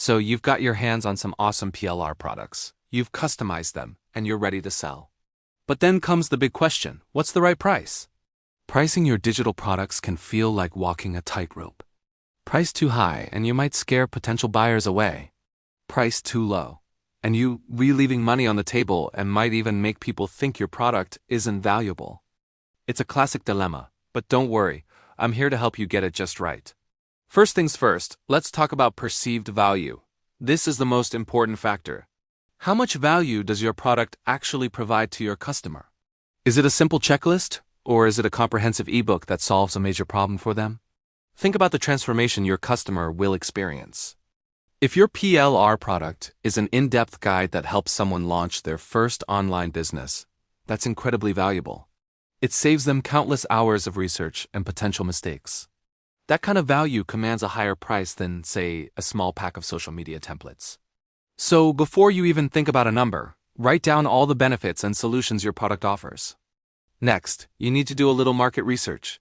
So you've got your hands on some awesome PLR products. You've customized them, and you're ready to sell. But then comes the big question, what's the right price? Pricing your digital products can feel like walking a tightrope. Price too high, and you might scare potential buyers away. Price too low, and you leaving money on the table and might even make people think your product isn't valuable. It's a classic dilemma, but don't worry, I'm here to help you get it just right. First things first, let's talk about perceived value. This is the most important factor. How much value does your product actually provide to your customer? Is it a simple checklist, or is it a comprehensive ebook that solves a major problem for them? Think about the transformation your customer will experience. If your PLR product is an in-depth guide that helps someone launch their first online business, that's incredibly valuable. It saves them countless hours of research and potential mistakes. That kind of value commands a higher price than, say, a small pack of social media templates. So before you even think about a number, write down all the benefits and solutions your product offers. Next, you need to do a little market research.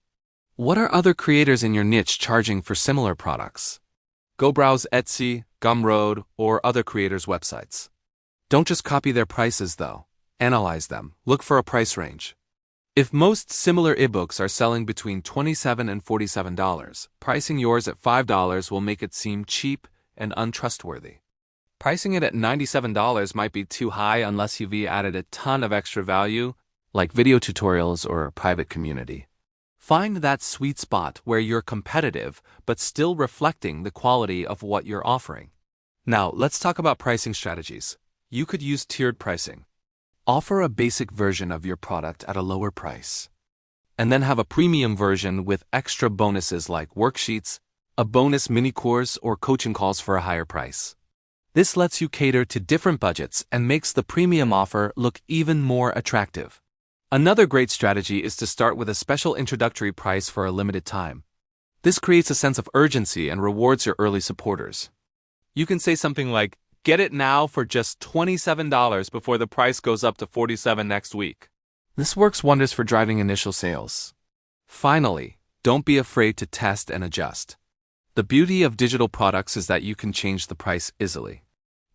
What are other creators in your niche charging for similar products? Go browse Etsy, Gumroad, or other creators' websites. Don't just copy their prices though. Analyze them. Look for a price range. If most similar ebooks are selling between $27 and $47, pricing yours at $5 will make it seem cheap and untrustworthy. Pricing it at $97 might be too high unless you've added a ton of extra value, like video tutorials or a private community. Find that sweet spot where you're competitive but still reflecting the quality of what you're offering. Now, let's talk about pricing strategies. You could use tiered pricing. Offer a basic version of your product at a lower price, and then have a premium version with extra bonuses like worksheets, a bonus mini course, or coaching calls for a higher price. This lets you cater to different budgets and makes the premium offer look even more attractive. Another great strategy is to start with a special introductory price for a limited time. This creates a sense of urgency and rewards your early supporters. You can say something like, "Get it now for just $27 before the price goes up to $47 next week." This works wonders for driving initial sales. Finally, don't be afraid to test and adjust. The beauty of digital products is that you can change the price easily.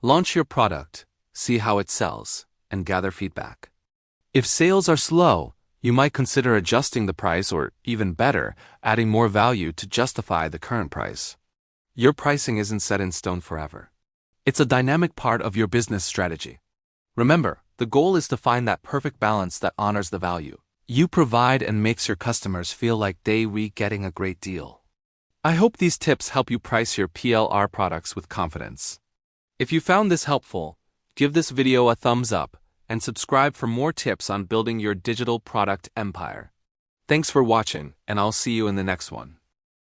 Launch your product, see how it sells, and gather feedback. If sales are slow, you might consider adjusting the price or, even better, adding more value to justify the current price. Your pricing isn't set in stone forever. It's a dynamic part of your business strategy. Remember, the goal is to find that perfect balance that honors the value you provide and makes your customers feel like they're getting a great deal. I hope these tips help you price your PLR products with confidence. If you found this helpful, give this video a thumbs up and subscribe for more tips on building your digital product empire. Thanks for watching, and I'll see you in the next one.